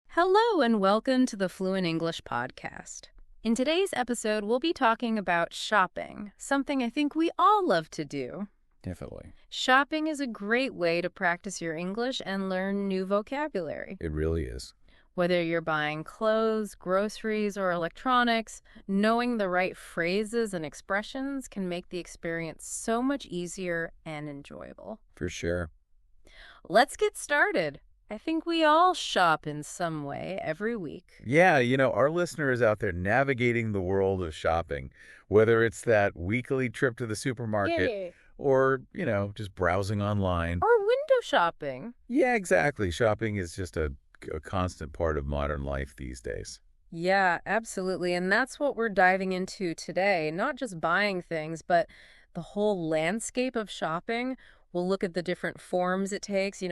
Hello and welcome to the Fluent English podcast. In today's episode, we'll be talking about shopping, something I think we all love to do. Definitely. Shopping is a great way to practice your English and learn new vocabulary. It really is. Whether you're buying clothes, groceries, or electronics, knowing the right phrases and expressions can make the experience so much easier and enjoyable. For sure. Let's get started. I think we all shop in some way every week. Yeah, our listeners out there navigating the world of shopping, whether it's that weekly trip to the supermarket or, just browsing online. Or window shopping. Yeah, exactly. Shopping is just a constant part of modern life these days. Yeah, absolutely. And that's what we're diving into today. Not just buying things, but the whole landscape of shopping. We'll look at the different forms it takes,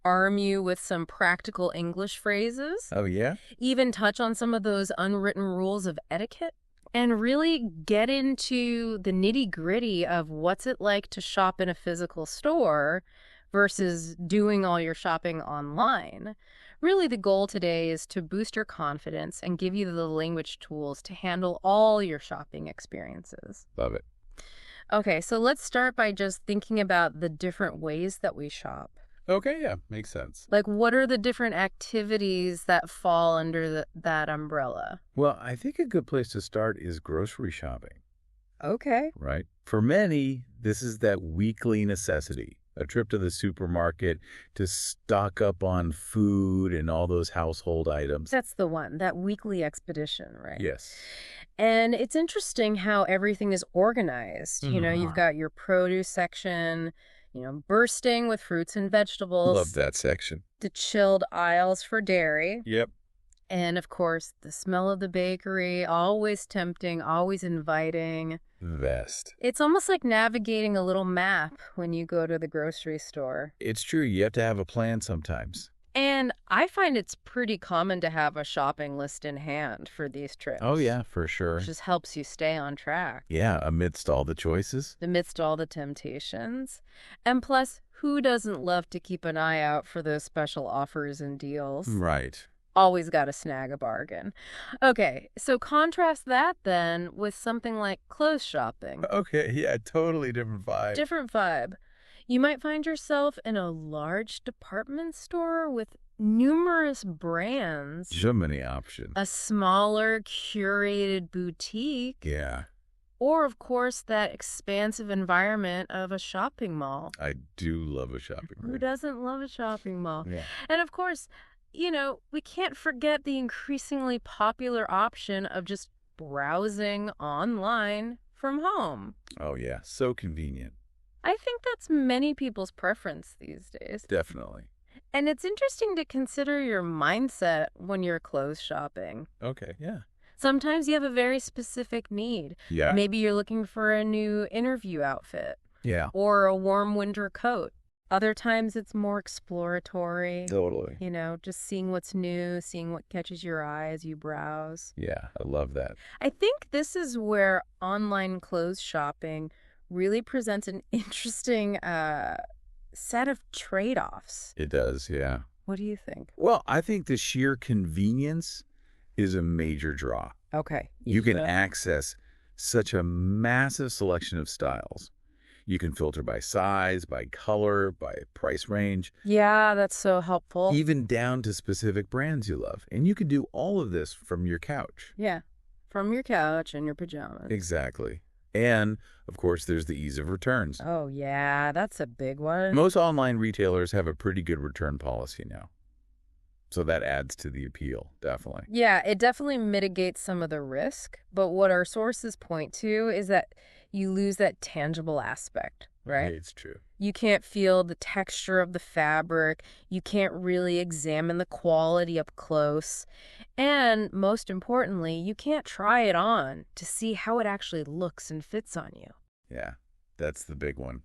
arm you with some practical English phrases. Oh, yeah? Even touch on some of those unwritten rules of etiquette. And really get into the nitty-gritty of what's it like to shop in a physical store versus doing all your shopping online. Really, the goal today is to boost your confidence and give you the language tools to handle all your shopping experiences. Love it. Okay, so let's start by just thinking about the different ways that we shop. Okay, yeah, makes sense. Like, what are the different activities that fall under that umbrella? Well, I think a good place to start is grocery shopping. Okay. Right? For many, this is that weekly necessity. A trip to the supermarket to stock up on food and all those household items. That's the one, that weekly expedition, right? Yes. And it's interesting how everything is organized. You've got your produce section, bursting with fruits and vegetables. Love that section. The chilled aisles for dairy. Yep. And, of course, the smell of the bakery, always tempting, always inviting. The best. It's almost like navigating a little map when you go to the grocery store. It's true. You have to have a plan sometimes. And I find it's pretty common to have a shopping list in hand for these trips. Oh, yeah, for sure. It just helps you stay on track. Yeah, amidst all the choices. Amidst all the temptations. And plus, who doesn't love to keep an eye out for those special offers and deals? Right. Always got to snag a bargain. Okay, so contrast that then with something like clothes shopping. Okay, yeah, totally different vibe. Different vibe. You might find yourself in a large department store with numerous brands. So many options. A smaller, curated boutique. Yeah. Or, of course, that expansive environment of a shopping mall. I do love a shopping mall. Who doesn't love a shopping mall? Yeah. And, of course, we can't forget the increasingly popular option of just browsing online from home. Oh, yeah. So convenient. I think that's many people's preference these days. Definitely. And it's interesting to consider your mindset when you're clothes shopping. Okay, yeah. Sometimes you have a very specific need. Yeah. Maybe you're looking for a new interview outfit. Yeah. Or a warm winter coat. Other times it's more exploratory. Totally. Just seeing what's new, seeing what catches your eye as you browse. Yeah, I love that. I think this is where online clothes shopping really presents an interesting set of trade-offs. It does, yeah. What do you think? Well, I think the sheer convenience is a major draw. Okay. You can access such a massive selection of styles. You can filter by size, by color, by price range. Yeah, that's so helpful. Even down to specific brands you love. And you can do all of this from your couch. Yeah, from your couch and your pajamas. Exactly. And, of course, there's the ease of returns. Oh, yeah, that's a big one. Most online retailers have a pretty good return policy now. So that adds to the appeal, definitely. Yeah, it definitely mitigates some of the risk. But what our sources point to is that you lose that tangible aspect, right? It's true. You can't feel the texture of the fabric. You can't really examine the quality up close. And most importantly, you can't try it on to see how it actually looks and fits on you. Yeah, that's the big one.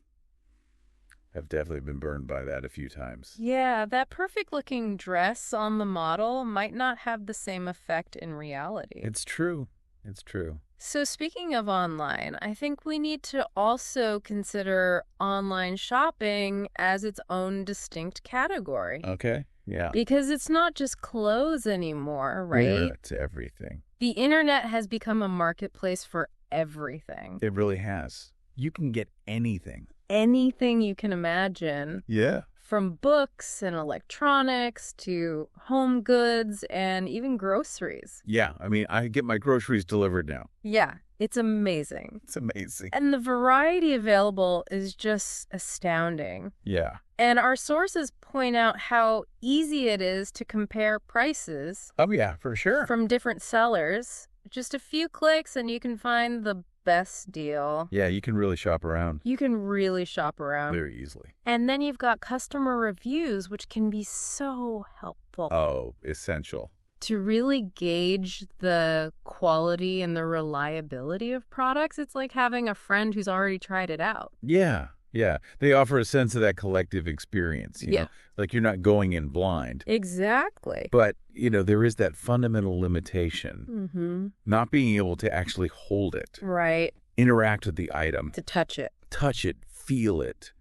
I've definitely been burned by that a few times. Yeah, that perfect-looking dress on the model might not have the same effect in reality. It's true. It's true. So speaking of online, I think we need to also consider online shopping as its own distinct category. Okay. Yeah. Because it's not just clothes anymore, Yeah, right? it's everything. The internet has become a marketplace for everything. It really has. You can get anything. Anything you can imagine. Yeah. From books and electronics to home goods and even groceries. Yeah. I mean, I get my groceries delivered now. Yeah, it's amazing. It's amazing. And the variety available is just astounding. Yeah. And our sources point out how easy it is to compare prices Oh, yeah, for sure. from different sellers. Just a few clicks and you can find the best deal. Yeah, you can really shop around You can really shop around. very easily. And then you've got customer reviews, which can be so helpful Oh, essential. to really gauge the quality and the reliability of products. It's like having a friend who's already tried it out. Yeah. Yeah. They offer a sense of that collective experience, you know, like you're not going in blind. Exactly. But, there is that fundamental limitation, Mm-hmm. not being able to actually hold it, Right. interact with the item, To touch it. touch it, feel it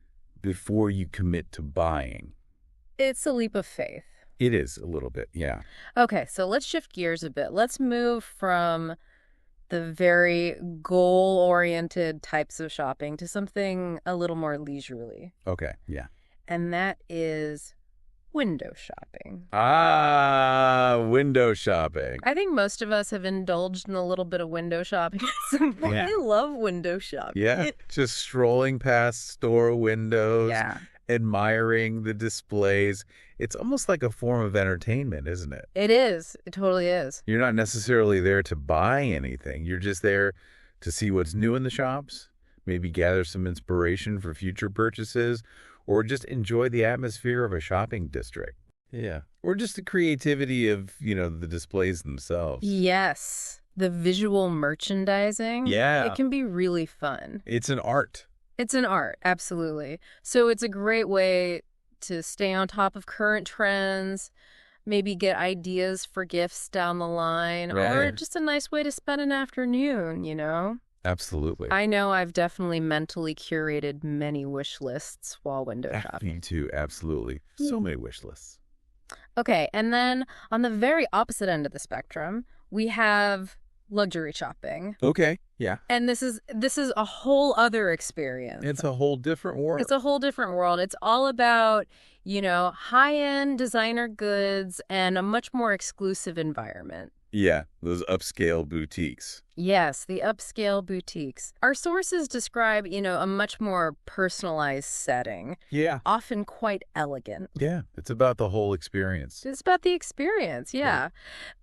before you commit to buying. It's a leap of faith. It is a little bit, yeah. Okay, so let's shift gears a bit. Let's move from the very goal-oriented types of shopping to something a little more leisurely. Okay, yeah. And that is window shopping. Window shopping. I think most of us have indulged in a little bit of window shopping at some point. Yeah. I love window shopping. Yeah, just strolling past store windows, Yeah. admiring the displays. It's almost like a form of entertainment, isn't it? It is. It totally is. You're not necessarily there to buy anything. You're just there to see what's new in the shops, maybe gather some inspiration for future purchases, or just enjoy the atmosphere of a shopping district. Yeah. Or just the creativity of, the displays themselves. Yes. The visual merchandising. Yeah. It can be really fun. It's an art. It's an art, absolutely. So it's a great way to stay on top of current trends, maybe get ideas for gifts down the line, or Right. just a nice way to spend an afternoon. Absolutely. I know I've definitely mentally curated many wish lists while window shopping. Me too, absolutely. So many wish lists. Okay, and then on the very opposite end of the spectrum, we have luxury shopping. Okay, yeah. And this is a whole other experience. It's a whole different world. It's a whole different world. It's all about, high-end designer goods and a much more exclusive environment. Yeah, those upscale boutiques. Yes, the upscale boutiques. Our sources describe, a much more personalized setting, Yeah. often quite elegant. Yeah, it's about the whole experience. It's about the experience, yeah.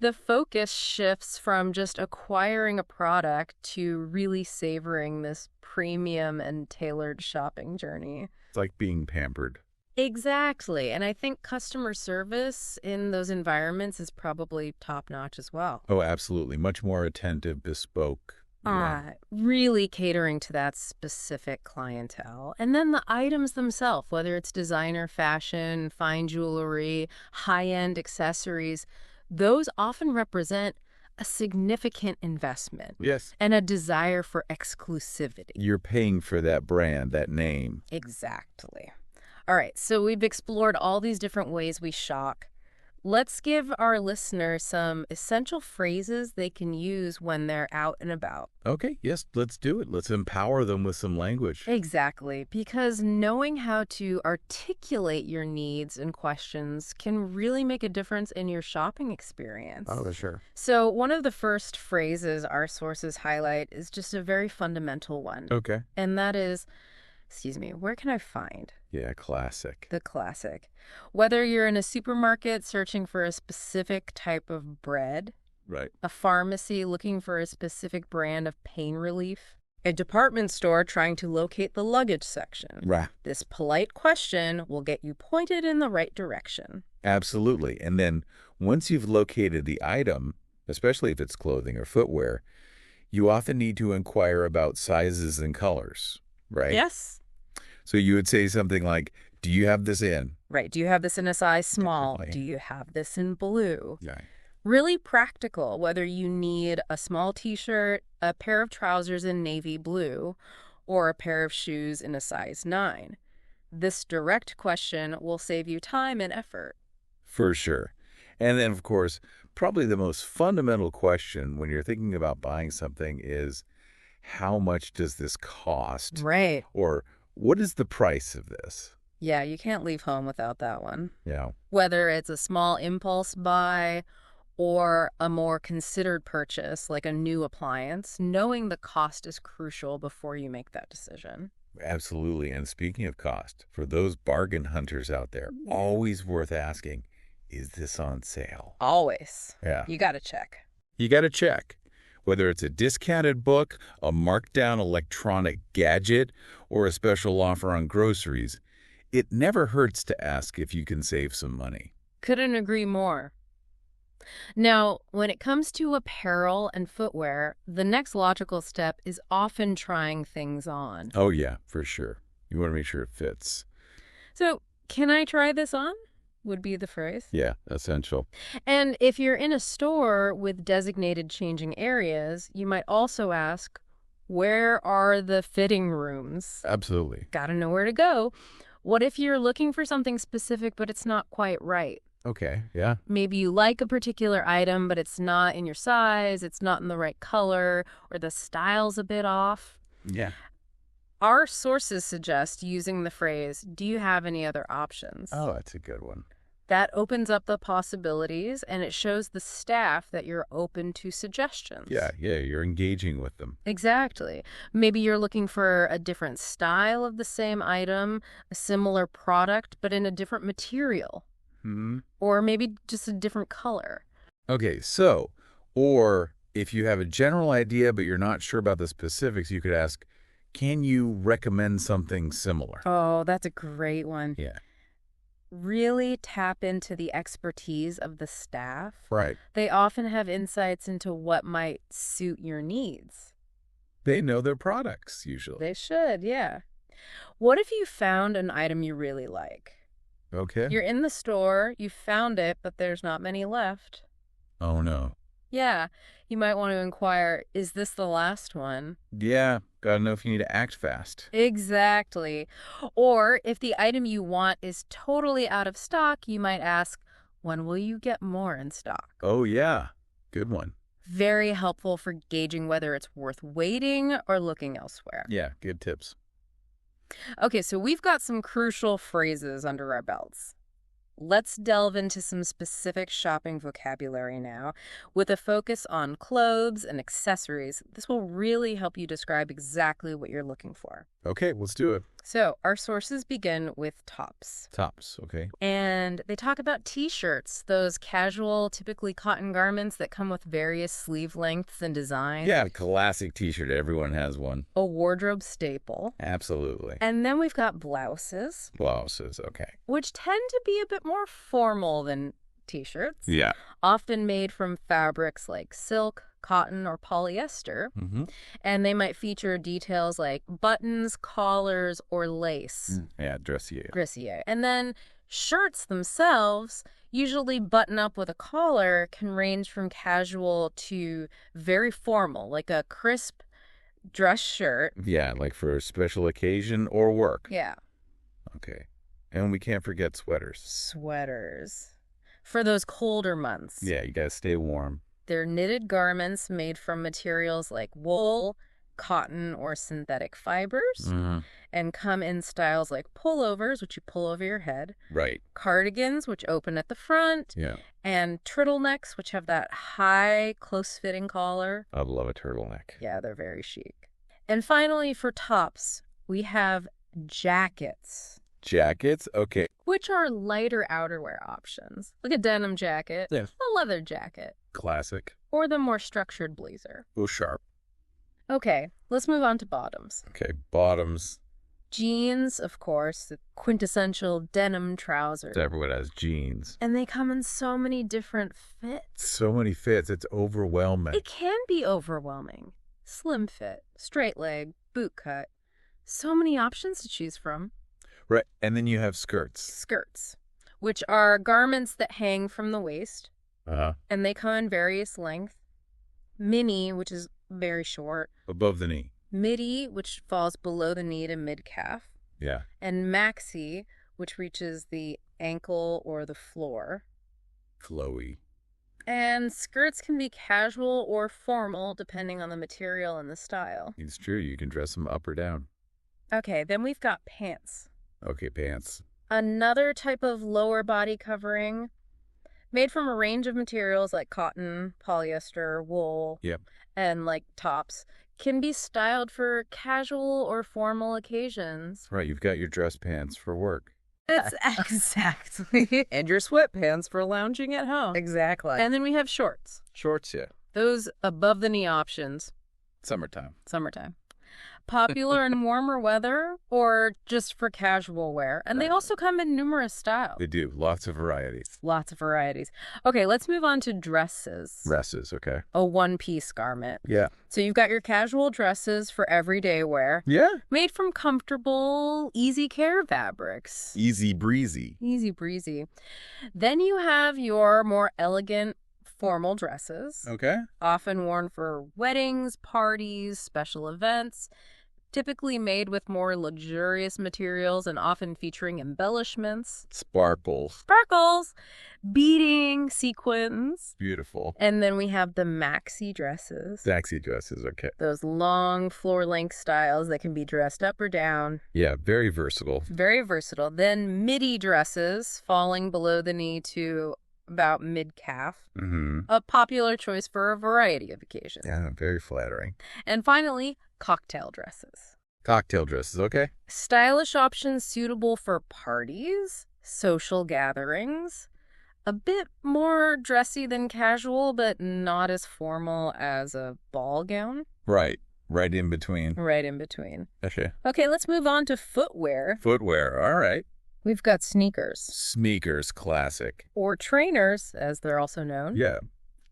The focus shifts from just acquiring a product to really savoring this premium and tailored shopping journey. It's like being pampered. Exactly. And I think customer service in those environments is probably top-notch as well. Oh, absolutely. Much more attentive, bespoke. Yeah. Really catering to that specific clientele. And then the items themselves, whether it's designer fashion, fine jewelry, high-end accessories, those often represent a significant investment. Yes. And a desire for exclusivity. You're paying for that brand, that name. Exactly. All right, so we've explored all these different ways we shop. Let's give our listeners some essential phrases they can use when they're out and about. Okay, yes, let's do it. Let's empower them with some language. Exactly, because knowing how to articulate your needs and questions can really make a difference in your shopping experience. Oh, sure. So one of the first phrases our sources highlight is just a very fundamental one. Okay. And that is, where can I find? Yeah, classic. The classic. Whether you're in a supermarket searching for a specific type of bread, Right. a pharmacy looking for a specific brand of pain relief, a department store trying to locate the luggage section. Right. This polite question will get you pointed in the right direction. Absolutely. And then once you've located the item, especially if it's clothing or footwear, you often need to inquire about sizes and colors, right? Yes. So you would say something like, do you have this in? Right. Do you have this in a size small? Definitely. Do you have this in blue? Yeah. Really practical, whether you need a small t-shirt, a pair of trousers in navy blue, or a pair of shoes in a size 9. This direct question will save you time and effort. For sure. And then, of course, probably the most fundamental question when you're thinking about buying something is, how much does this cost? Right. Or what is the price of this? Yeah, you can't leave home without that one. Yeah. Whether it's a small impulse buy or a more considered purchase, like a new appliance, knowing the cost is crucial before you make that decision. Absolutely. And speaking of cost, for those bargain hunters out there, always worth asking, is this on sale? Always. Yeah. You got to check. You got to check. Whether it's a discounted book, a marked-down electronic gadget, or a special offer on groceries, it never hurts to ask if you can save some money. Couldn't agree more. Now, when it comes to apparel and footwear, the next logical step is often trying things on. Oh, yeah, for sure. You want to make sure it fits. So, can I try this on? Would be the phrase. Yeah, essential. And if you're in a store with designated changing areas, you might also ask, where are the fitting rooms? Absolutely. Gotta know where to go. What if you're looking for something specific, but it's not quite right? Okay, yeah. Maybe you like a particular item, but it's not in your size, it's not in the right color, or the style's a bit off. Yeah. Our sources suggest using the phrase, do you have any other options? Oh, that's a good one. That opens up the possibilities, and it shows the staff that you're open to suggestions. Yeah, you're engaging with them. Exactly. Maybe you're looking for a different style of the same item, a similar product, but in a different material. Hmm. Or maybe just a different color. Okay, so, or if you have a general idea but you're not sure about the specifics, you could ask, can you recommend something similar? Oh, that's a great one. Yeah. Really tap into the expertise of the staff. Right. They often have insights into what might suit your needs. They know their products, usually. They should, yeah. What if you found an item you really like? Okay. You're in the store, you found it, but there's not many left. Oh, no. Yeah, you might want to inquire, is this the last one? Yeah, gotta know if you need to act fast. Exactly. Or if the item you want is totally out of stock, you might ask, when will you get more in stock? Oh, yeah. Good one. Very helpful for gauging whether it's worth waiting or looking elsewhere. Yeah, good tips. Okay, so we've got some crucial phrases under our belts. Let's delve into some specific shopping vocabulary now, with a focus on clothes and accessories. This will really help you describe exactly what you're looking for. Okay, let's do it. So, our sources begin with tops. Tops, okay. And they talk about t-shirts, those casual, typically cotton garments that come with various sleeve lengths and designs. Yeah, classic t-shirt. Everyone has one. A wardrobe staple. Absolutely. And then we've got blouses, Blouses, okay. which tend to be a bit more formal than t-shirts. Yeah. Often made from fabrics like silk, cotton, or polyester. Mm-hmm. And they might feature details like buttons, collars, or lace. Yeah, dressier. Dressier. And then shirts themselves, usually button up with a collar, can range from casual to very formal, like a crisp dress shirt. Yeah, like for a special occasion or work. Yeah. Okay. And we can't forget sweaters. Sweaters. For those colder months. Yeah, you gotta stay warm. They're knitted garments made from materials like wool, cotton, or synthetic fibers, Mm-hmm. and come in styles like pullovers, which you pull over your head, Right. cardigans, which open at the front, Yeah. and turtlenecks, which have that high, close-fitting collar. I love a turtleneck. Yeah, they're very chic. And finally, for tops, we have jackets, Jackets? Okay. which are lighter outerwear options, like a denim jacket, Yeah. a leather jacket, Classic. or the more structured blazer. Oh, sharp. Okay, let's move on to bottoms. Okay, bottoms. Jeans, of course, the quintessential denim trouser. Everyone has jeans. And they come in so many different fits. So many fits. It's overwhelming. It can be overwhelming. Slim fit, straight leg, boot cut. So many options to choose from. Right. And then you have skirts. Skirts, which are garments that hang from the waist. Uh-huh. And they come in various lengths. Mini, which is very short. Above the knee. Midi, which falls below the knee to mid-calf. Yeah. And maxi, which reaches the ankle or the floor. Flowy. And skirts can be casual or formal, depending on the material and the style. It's true. You can dress them up or down. Okay, then we've got pants. Okay, pants. Another type of lower body covering made from a range of materials like cotton, polyester, wool, Yep. and like tops, can be styled for casual or formal occasions. Right, you've got your dress pants for work. It's exactly. And your sweatpants for lounging at home. Exactly. And then we have shorts. Shorts, yeah. Those above the knee options. Summertime. Summertime. Popular in warmer weather or just for casual wear. And they Right. also come in numerous styles. They do. Lots of varieties. Lots of varieties. Okay, let's move on to dresses. Dresses, okay. A one-piece garment. Yeah. So you've got your casual dresses for everyday wear, Yeah. made from comfortable, easy care fabrics. Easy breezy. Easy breezy. Then you have your more elegant formal dresses, Okay. often worn for weddings, parties, special events, typically made with more luxurious materials and often featuring embellishments, Sparkles. sparkles, beading, sequins. Beautiful. And then we have the maxi dresses. Taxi dresses, okay. Those long floor-length styles that can be dressed up or down. Yeah, very versatile. Very versatile. Then midi dresses, falling below the knee to about mid-calf. Mm-hmm. A popular choice for a variety of occasions. Yeah, very flattering. And finally, cocktail dresses. Cocktail dresses, okay. Stylish options suitable for parties, social gatherings. A bit more dressy than casual, but not as formal as a ball gown. Right. Right in between. Right in between. Okay. Okay, let's move on to footwear. Footwear, all right. We've got sneakers, Sneakers, classic. or trainers, as they're also known. Yeah.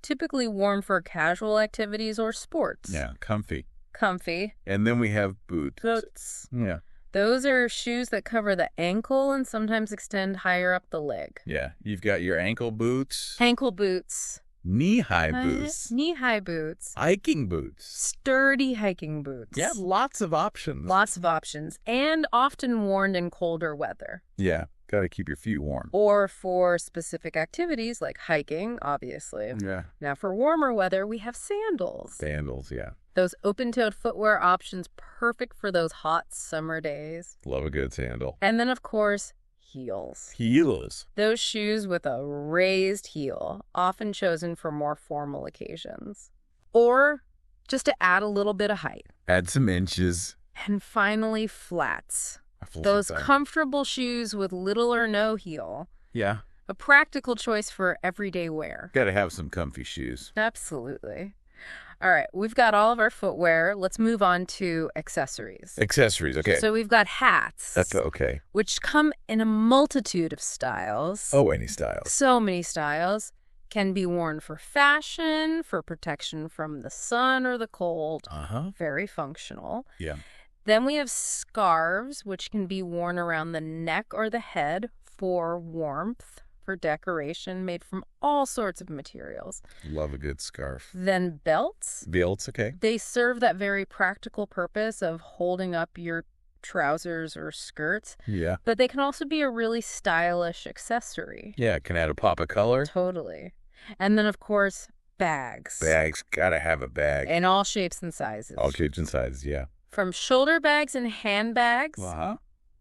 Typically worn for casual activities or sports. Yeah, comfy. Comfy. And then we have boots. Boots. Yeah. Those are shoes that cover the ankle and sometimes extend higher up the leg. Yeah. You've got your ankle boots, Ankle boots. knee-high boots, Knee-high boots. hiking boots. Sturdy hiking boots. Yeah, lots of options. Lots of options. And often worn in colder weather. Yeah, got to keep your feet warm. Or for specific activities like hiking, obviously. Yeah. Now for warmer weather, we have sandals. Sandals, yeah. Those open-toed footwear options perfect for those hot summer days. Love a good sandal. And then, of course, heels. Heels. Those shoes with a raised heel, often chosen for more formal occasions. Or just to add a little bit of height. Add some inches. And finally, flats. A full Those size. comfortable shoes with little or no heel. Yeah. A practical choice for everyday wear. Got to have some comfy shoes. Absolutely. All right, we've got all of our footwear. Let's move on to accessories. Accessories, okay. So we've got hats, That's okay. which come in a multitude of styles. Oh, any styles. So many styles. Can be worn for fashion, for protection from the sun or the cold. Uh-huh. Very functional. Yeah. Then we have scarves, which can be worn around the neck or the head for warmth, for decoration, made from all sorts of materials. Love a good scarf. Then belts. Belts, okay. They serve that very practical purpose of holding up your trousers or skirts, Yeah. but they can also be a really stylish accessory. Yeah, can add a pop of color. Totally. And then, of course, bags. Bags, gotta have a bag. In all shapes and sizes. All shapes and sizes, yeah. From shoulder bags and handbags Uh-huh.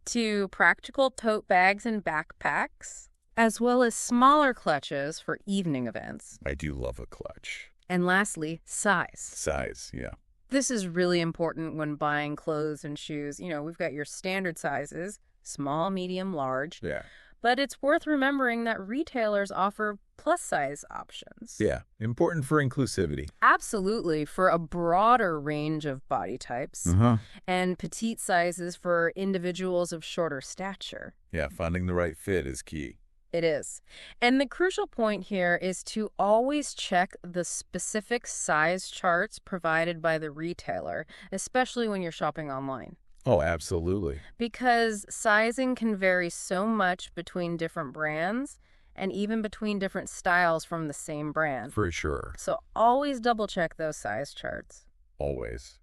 to practical tote bags and backpacks, as well as smaller clutches for evening events. I do love a clutch. And lastly, size. Size, yeah. This is really important when buying clothes and shoes. You know, we've got your standard sizes, small, medium, large. Yeah. But it's worth remembering that retailers offer plus-size options. Yeah. Important for inclusivity. Absolutely, for a broader range of body types, Uh-huh. and petite sizes for individuals of shorter stature. Yeah, finding the right fit is key. It is. And the crucial point here is to always check the specific size charts provided by the retailer, especially when you're shopping online. Oh, absolutely. Because sizing can vary so much between different brands, and even between different styles from the same brand. For sure. So always double check those size charts. Always.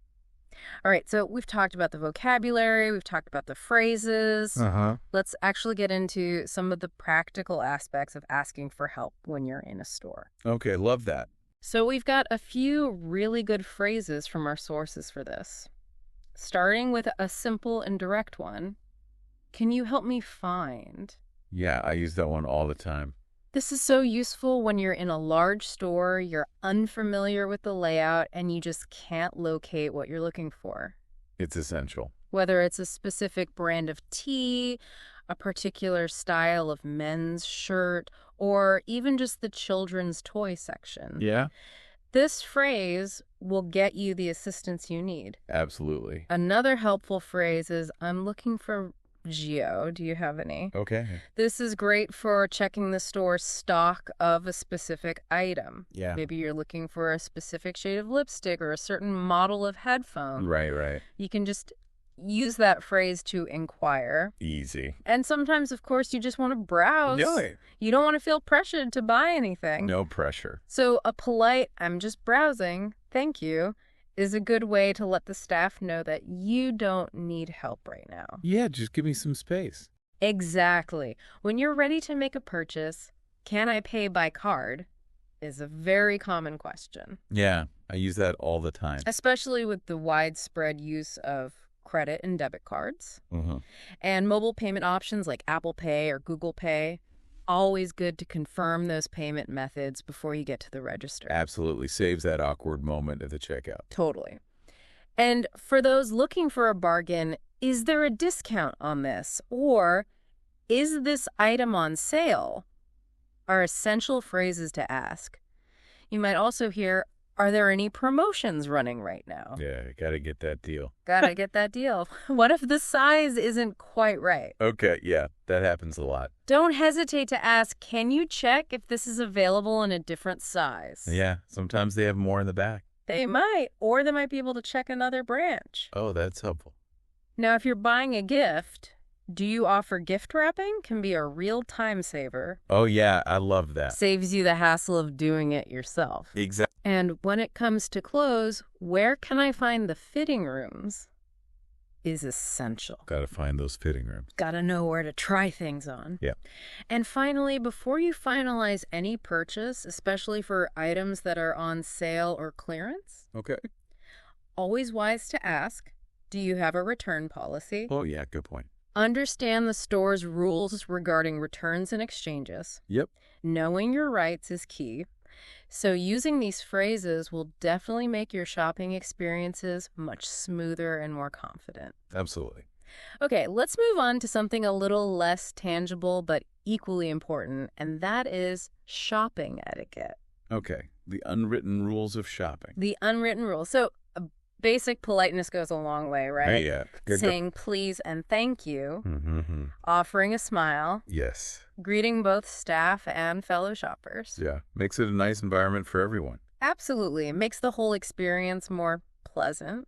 All right, so we've talked about the vocabulary, we've talked about the phrases. Let's actually get into some of the practical aspects of asking for help when you're in a store. Okay, love that. So we've got a few really good phrases from our sources for this. Starting with a simple and direct one. Can you help me find? Yeah, I use that one all the time. This is so useful when you're in a large store, you're unfamiliar with the layout, and you just can't locate what you're looking for. It's essential. Whether it's a specific brand of tea, a particular style of men's shirt, or even just the children's toy section. Yeah? This phrase will get you the assistance you need. Absolutely. Another helpful phrase is, I'm looking for Geo. Do you have any? Okay. This is great for checking the store's stock of a specific item. Yeah. Maybe you're looking for a specific shade of lipstick or a certain model of headphone. Right. You can just use that phrase to inquire. Easy. And sometimes, of course, you just want to browse. No. You don't want to feel pressured to buy anything. No pressure. So a polite, I'm just browsing, thank you, is a good way to let the staff know that you don't need help right now. Yeah, just give me some space. Exactly. When you're ready to make a purchase, can I pay by card is a very common question. Yeah, I use that all the time. Especially with the widespread use of credit and debit cards. Mm-hmm. And mobile payment options like Apple Pay or Google Pay. Always good to confirm those payment methods before you get to the register. Absolutely. Saves that awkward moment at the checkout. Totally. And for those looking for a bargain, is there a discount on this? Or is this item on sale? Are essential phrases to ask. You might also hear, are there any promotions running right now? Yeah, gotta get that deal. Gotta get that deal. What if the size isn't quite right? Okay, yeah, that happens a lot. Don't hesitate to ask, can you check if this is available in a different size? Yeah, sometimes they have more in the back. They might, or they might be able to check another branch. Oh, that's helpful. Now, if you're buying a gift, do you offer gift wrapping? Can be a real time saver. Oh, yeah, I love that. Saves you the hassle of doing it yourself. Exactly. And when it comes to clothes, where can I find the fitting rooms is essential. Gotta find those fitting rooms. Gotta know where to try things on. Yeah. And finally, before you finalize any purchase, especially for items that are on sale or clearance, Okay. always wise to ask, do you have a return policy? Oh, yeah, good point. Understand the store's rules regarding returns and exchanges. Yep. Knowing your rights is key. So using these phrases will definitely make your shopping experiences much smoother and more confident. Absolutely. Okay, let's move on to something a little less tangible but equally important, and that is shopping etiquette. Okay. The unwritten rules of shopping. The unwritten rules. So basic politeness goes a long way, right? Yeah. Good. Saying please and thank you, Mm-hmm. offering a smile, Yes. greeting both staff and fellow shoppers. Yeah. Makes it a nice environment for everyone. Absolutely. It makes the whole experience more pleasant.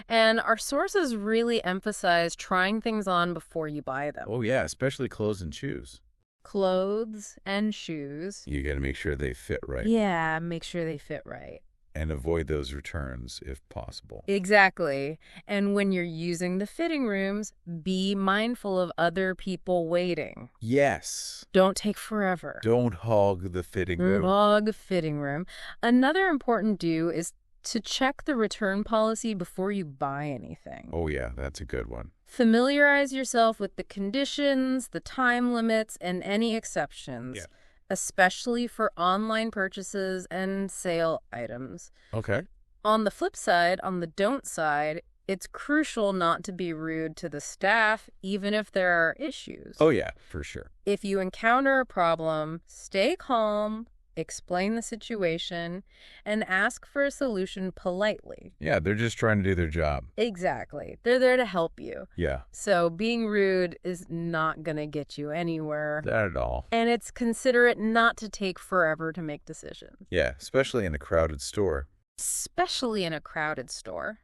And our sources really emphasize trying things on before you buy them. Oh, yeah, especially clothes and shoes. Clothes and shoes. You got to make sure they fit right. Yeah, make sure they fit right. And avoid those returns if possible. Exactly. And when you're using the fitting rooms, be mindful of other people waiting. Yes. Don't take forever. Don't hog the fitting room. Hog fitting room. Another important do is to check the return policy before you buy anything. Oh, yeah, that's a good one. Familiarize yourself with the conditions, the time limits, and any exceptions. Yeah. Especially for online purchases and sale items. Okay. On the flip side, on the don't side, it's crucial not to be rude to the staff, even if there are issues. Oh, yeah, for sure. If you encounter a problem, stay calm, explain the situation, and ask for a solution politely. Yeah, they're just trying to do their job. Exactly. They're there to help you. Yeah. So being rude is not going to get you anywhere. Not at all. And it's considerate not to take forever to make decisions. Yeah, especially in a crowded store. Especially in a crowded store.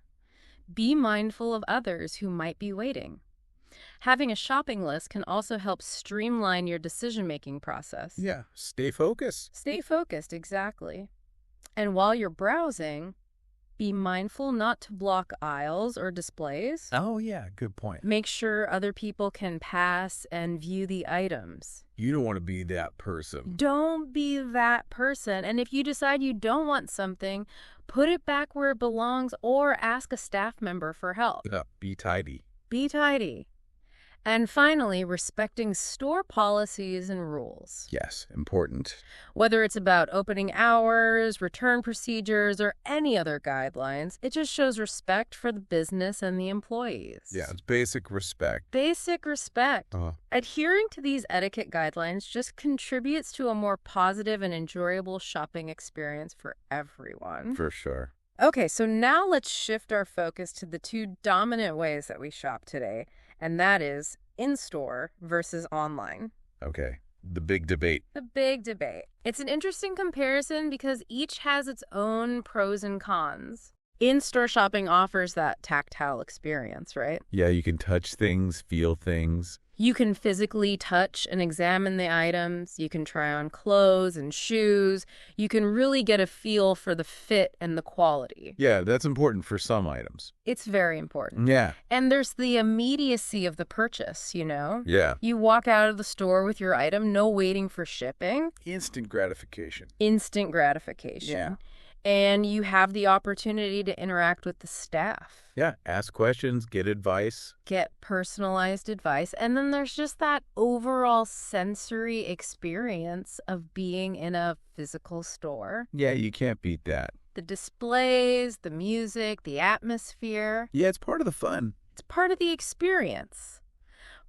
Be mindful of others who might be waiting. Having a shopping list can also help streamline your decision-making process. Yeah, stay focused. Stay focused, exactly. And while you're browsing, be mindful not to block aisles or displays. Oh, yeah, good point. Make sure other people can pass and view the items. You don't want to be that person. Don't be that person. And if you decide you don't want something, put it back where it belongs or ask a staff member for help. Yeah, be tidy. Be tidy. And finally, respecting store policies and rules. Yes, important. Whether it's about opening hours, return procedures, or any other guidelines, it just shows respect for the business and the employees. Yeah, it's basic respect. Basic respect. Uh-huh. Adhering to these etiquette guidelines just contributes to a more positive and enjoyable shopping experience for everyone. For sure. Okay, so now let's shift our focus to the two dominant ways that we shop today, and that is in-store versus online. Okay, the big debate. The big debate. It's an interesting comparison because each has its own pros and cons. In-store shopping offers that tactile experience, right? Yeah, you can touch things, feel things. You can physically touch and examine the items. You can try on clothes and shoes. You can really get a feel for the fit and the quality. Yeah, that's important for some items. It's very important. Yeah. And there's the immediacy of the purchase, you know? Yeah. You walk out of the store with your item, no waiting for shipping. Instant gratification. Instant gratification. Yeah. And you have the opportunity to interact with the staff. Yeah, ask questions, get advice. Get personalized advice. And then there's just that overall sensory experience of being in a physical store. Yeah, you can't beat that. The displays, the music, the atmosphere. Yeah, it's part of the fun. It's part of the experience.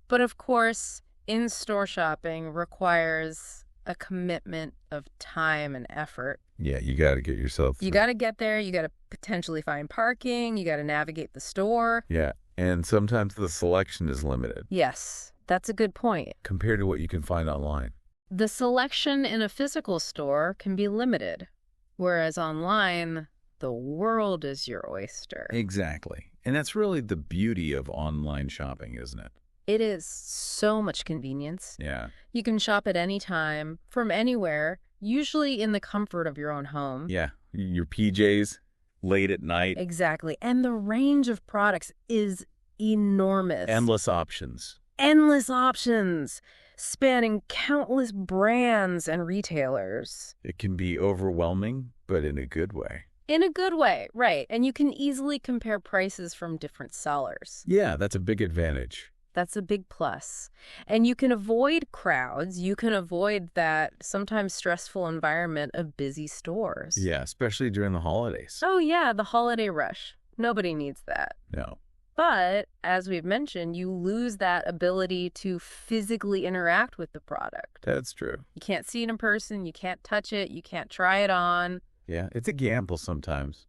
But of course, in-store shopping requires a commitment of time and effort. Yeah, you got to get yourself. You got to get there. You got to potentially find parking. You got to navigate the store. Yeah, and sometimes the selection is limited Yes, that's a good point. compared to what you can find online. The selection in a physical store can be limited, whereas online, the world is your oyster. Exactly. And that's really the beauty of online shopping, isn't it? It is so much convenience. Yeah. You can shop at any time, from anywhere, usually in the comfort of your own home. Yeah. Your PJs late at night. Exactly. And the range of products is enormous. Endless options. Endless options, spanning countless brands and retailers. It can be overwhelming, but in a good way. In a good way, right. And you can easily compare prices from different sellers. Yeah, that's a big advantage. That's a big plus. And you can avoid crowds. You can avoid that sometimes stressful environment of busy stores. Yeah, especially during the holidays. Oh, yeah, the holiday rush. Nobody needs that. No. But as we've mentioned, you lose that ability to physically interact with the product. That's true. You can't see it in person. You can't touch it. You can't try it on. Yeah, it's a gamble sometimes.